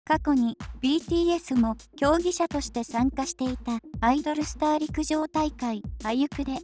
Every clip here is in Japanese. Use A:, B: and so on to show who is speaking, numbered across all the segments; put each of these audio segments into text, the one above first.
A: 過去に BTS も競技者として参加していたアイドルスター陸上大会アユクで、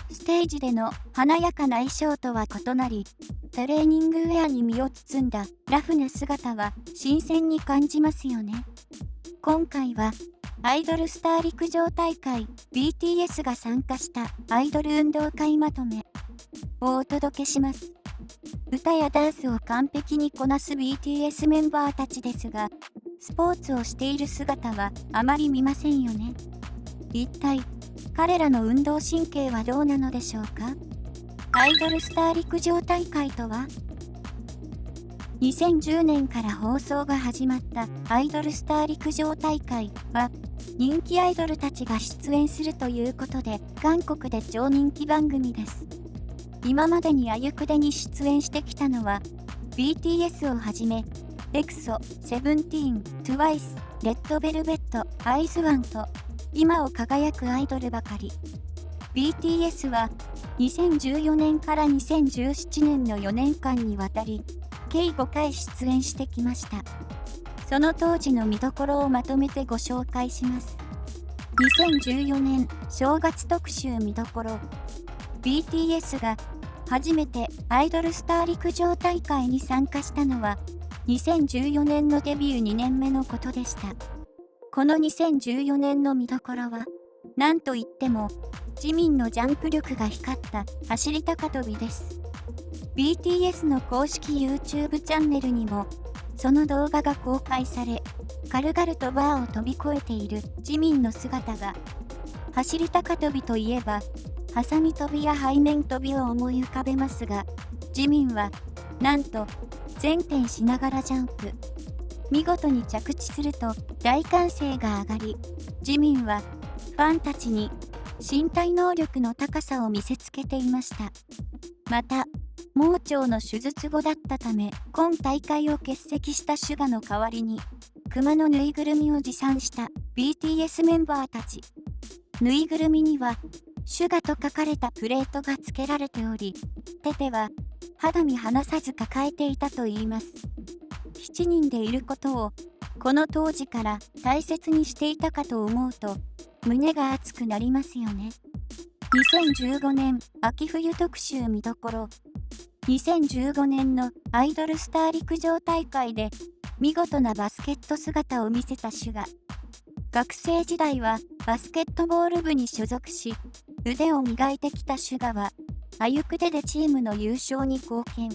A: ステージでの華やかな衣装とは異なり、トレーニングウェアに身を包んだラフな姿は新鮮に感じますよね。今回はアイドルスター陸上大会 BTS が参加したアイドル運動会まとめをお届けします。歌やダンスを完璧にこなす BTS メンバーたちですが、スポーツをしている姿はあまり見ませんよね。一体彼らの運動神経はどうなのでしょうか。アイドルスター陸上大会とは、2010年から放送が始まったアイドルスター陸上大会は、人気アイドルたちが出演するということで、韓国で超人気番組です。今までにアユクデに出演してきたのは BTS をはじめ、EXO、SEVENTEEN、TWICE、レッドベルベット、IZ*ONEと今を輝くアイドルばかり。BTS は2014年から2017年の4年間にわたり計5回出演してきました。その当時の見どころをまとめてご紹介します。2014年正月特集見どころ。BTS が初めてアイドルスター陸上大会に参加したのは2014年のデビュー2年目のことでした。この2014年の見どころは、なんといってもジミンのジャンプ力が光った走り高跳びです。BTS の公式 YouTube チャンネルにもその動画が公開され、軽々とバーを飛び越えているジミンの姿が。走り高跳びといえばハサミ跳びや背面跳びを思い浮かべますが、ジミンはなんと前転しながらジャンプ。見事に着地すると大歓声が上がり、ジミンはファンたちに身体能力の高さを見せつけていました。また、盲腸の手術後だったため、今大会を欠席したシュガの代わりに、熊のぬいぐるみを持参した BTS メンバーたち。ぬいぐるみには、シュガと書かれたプレートが付けられており、テテは肌身離さず抱えていたといいます。7人でいることをこの当時から大切にしていたかと思うと胸が熱くなりますよね。2015年秋冬特集見どころ。2015年のアイドルスター陸上大会で見事なバスケット姿を見せたシュガ。学生時代はバスケットボール部に所属し、腕を磨いてきたシュガはアユクデでチームの優勝に貢献。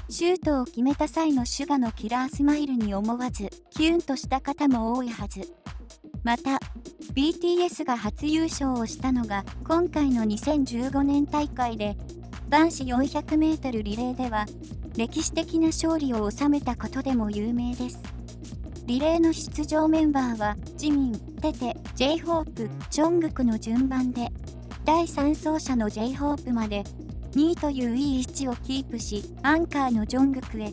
A: シュートを決めた際のシュガのキラースマイルに思わずキュンとした方も多いはず。また BTS が初優勝をしたのが今回の2015年大会で、男子 400m リレーでは歴史的な勝利を収めたことでも有名です。リレーの出場メンバーはジミン、テテ、J-HOPE、ジョングクの順番で、第3走者の J-HOPE まで2位といういい位置をキープし、アンカーのジョングクへ。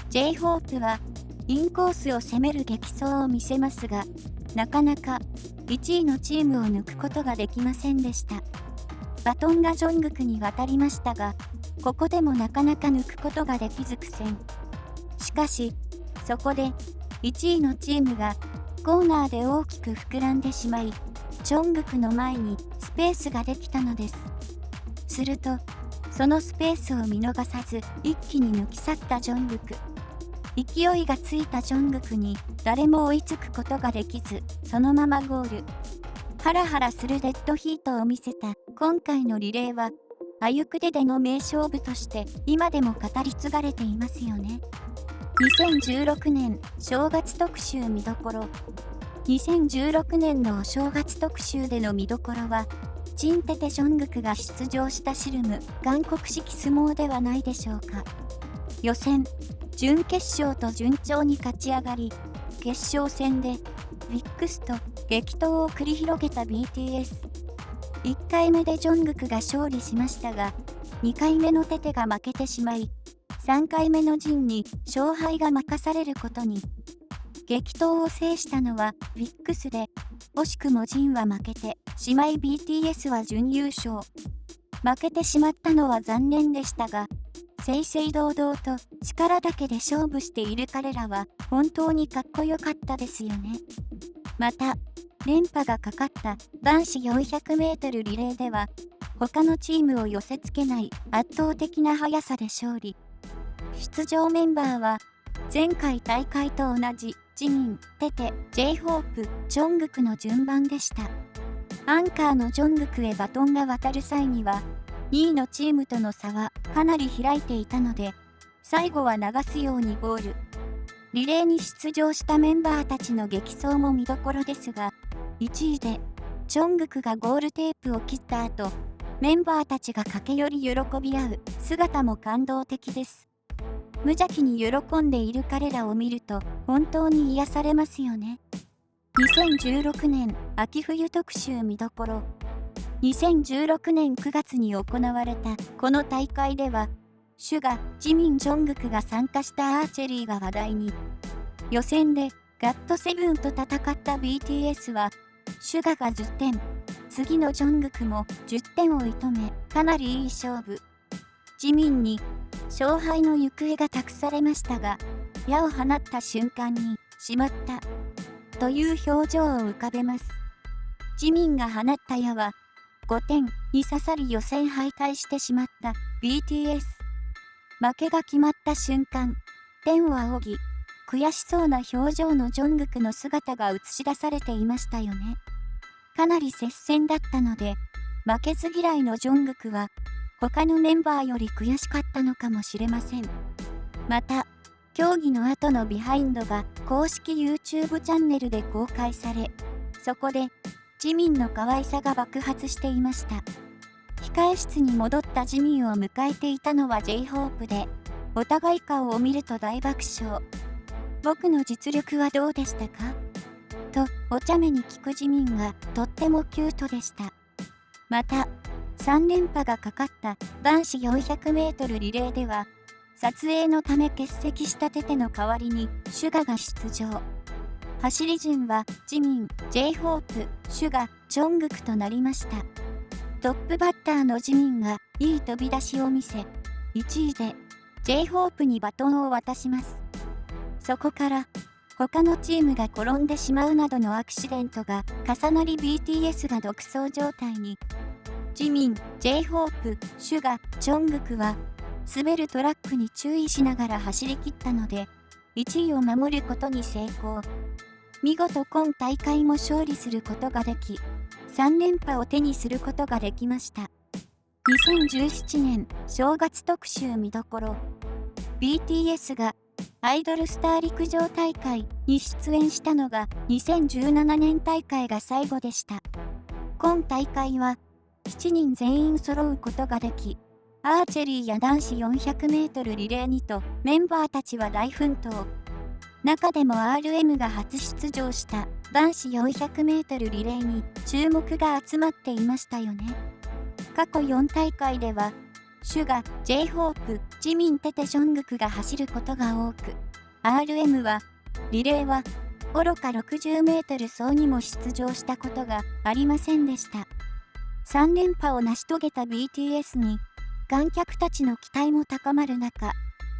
A: J-HOPE はインコースを攻める激走を見せますが、なかなか1位のチームを抜くことができませんでした。バトンがジョングクに渡りましたが、ここでもなかなか抜くことができず苦戦。しかし、そこで1位のチームがコーナーで大きく膨らんでしまい、ジョングクの前にスペースができたのです。すると、そのスペースを見逃さず一気に抜き去ったジョングク。勢いがついたジョングクに誰も追いつくことができず、そのままゴール。ハラハラするデッドヒートを見せた今回のリレーは、アユクデでの名勝負として今でも語り継がれていますよね。2016年正月特集見どころ。2016年のお正月特集での見どころは、チンテテジョングクが出場したシルム韓国式相撲ではないでしょうか。予選、準決勝と順調に勝ち上がり、決勝戦でビックスと激闘を繰り広げた BTS。1回目でジョングクが勝利しましたが、2回目のテテが負けてしまい、3回目のジンに勝敗が任されることに。激闘を制したのはビックスで、惜しくもジンは負けてしまい BTS は準優勝。負けてしまったのは残念でしたが、正々堂々と力だけで勝負している彼らは本当にかっこよかったですよね。また、連覇がかかった男子400メートルリレーでは、他のチームを寄せ付けない圧倒的な速さで勝利。出場メンバーは、前回大会と同じジミン、テテ、J−HOPE、ジョングクの順番でした。アンカーのジョングクへバトンが渡る際には、2位のチームとの差はかなり開いていたので、最後は流すようにゴール。リレーに出場したメンバーたちの激走も見どころですが、1位でジョングクがゴールテープを切った後、メンバーたちが駆け寄り喜び合う姿も感動的です。無邪気に喜んでいる彼らを見ると本当に癒されますよね。2016年秋冬特集見どころ。2016年9月に行われたこの大会では、シュガ、ジミン・ジョングクが参加したアーチェリーが話題に。予選でガットセブンと戦った BTS は、シュガが10点、次のジョングクも10点を射止め、かなりいい勝負。ジミンに勝敗の行方が託されましたが、矢を放った瞬間に、しまった、という表情を浮かべます。ジミンが放った矢は、5点に刺さり予選敗退してしまった BTS。負けが決まった瞬間、天を仰ぎ、悔しそうな表情のジョングクの姿が映し出されていましたよね。かなり接戦だったので、負けず嫌いのジョングクは、他のメンバーより悔しかったのかもしれません。また、競技の後のビハインドが公式 YouTube チャンネルで公開され、そこで、ジミンの可愛さが爆発していました。控え室に戻ったジミンを迎えていたのは J−HOPE で、お互い顔を見ると大爆笑。僕の実力はどうでしたかとお茶目に聞くジミンがとってもキュートでした。また、3連覇がかかった男子400メートルリレーでは、撮影のため欠席したテテの代わりにシュガが出場。走り順はジミン、J−HOPE、シュガ、ジョングクとなりました。トップバッターのジミンがいい飛び出しを見せ、1位で J−HOPE にバトンを渡します。そこから他のチームが転んでしまうなどのアクシデントが重なり BTS が独走状態に。ジミン、J−HOPE、シュガ、ジョングクは滑るトラックに注意しながら走り切ったので1位を守ることに成功。見事今大会も勝利することができ、3連覇を手にすることができました。2017年正月特集見どころ。BTS がアイドルスター陸上大会に出演したのが2017年大会が最後でした。今大会は7人全員揃うことができ、アーチェリーや男子400メートルリレーにとメンバーたちは大奮闘。中でも RM が初出場した男子400メートルリレーに注目が集まっていましたよね。過去4大会では、シュガ、J−HOPE、ジミン・テテ・ジョングクが走ることが多く、RM は、リレーは、愚か60メートル走にも出場したことがありませんでした。3連覇を成し遂げた BTS に、観客たちの期待も高まる中、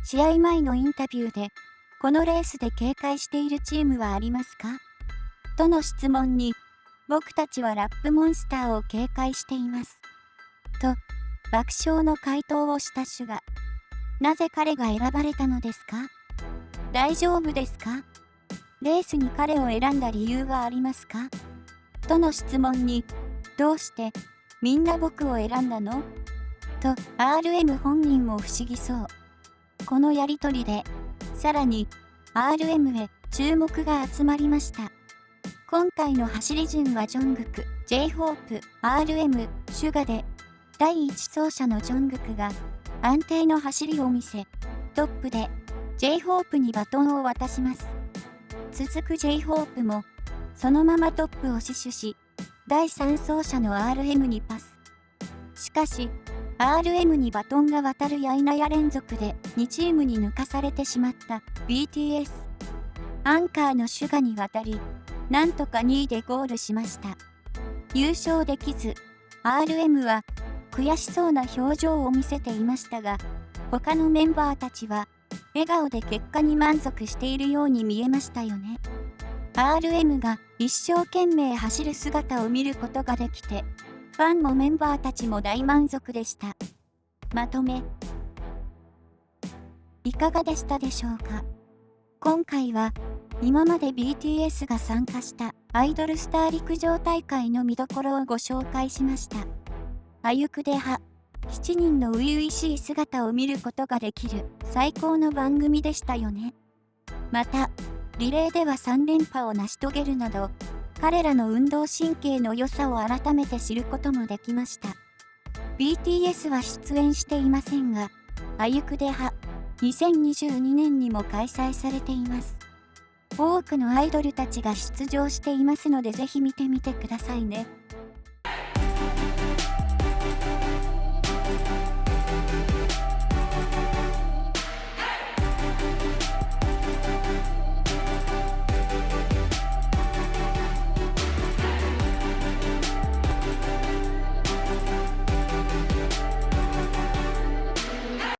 A: 試合前のインタビューで、このレースで警戒しているチームはありますかとの質問に、僕たちはラップモンスターを警戒しています。と、爆笑の回答をしたシュガ。なぜ彼が選ばれたのですか？大丈夫ですか？レースに彼を選んだ理由はありますか？との質問に、どうしてみんな僕を選んだの？と RM 本人も不思議そう。このやりとりで、さらに RM へ注目が集まりました。今回の走り順はジョングク、J−HOPE、RM、シュガで、第1走者のジョングクが安定の走りを見せ、トップで J−HOPE にバトンを渡します。続く J−HOPE もそのままトップを死守し、第3走者の RM にパス。しかし、RM にバトンが渡るや否や連続で2チームに抜かされてしまった BTS。アンカーのシュガに渡り、なんとか2位でゴールしました。優勝できず、RM は悔しそうな表情を見せていましたが、他のメンバーたちは笑顔で結果に満足しているように見えましたよね。RM が一生懸命走る姿を見ることができて、ファンもメンバーたちも大満足でした。まとめ。いかがでしたでしょうか。今回は、今まで BTS が参加したアイドルスター陸上大会の見どころをご紹介しました。あゆくでは、7人の初々しい姿を見ることができる最高の番組でしたよね。また、リレーでは3連覇を成し遂げるなど、彼らの運動神経の良さを改めて知ることもできました。BTS は出演していませんが、あゆくでは、2022年にも開催されています。多くのアイドルたちが出場していますのでぜひ見てみてくださいね。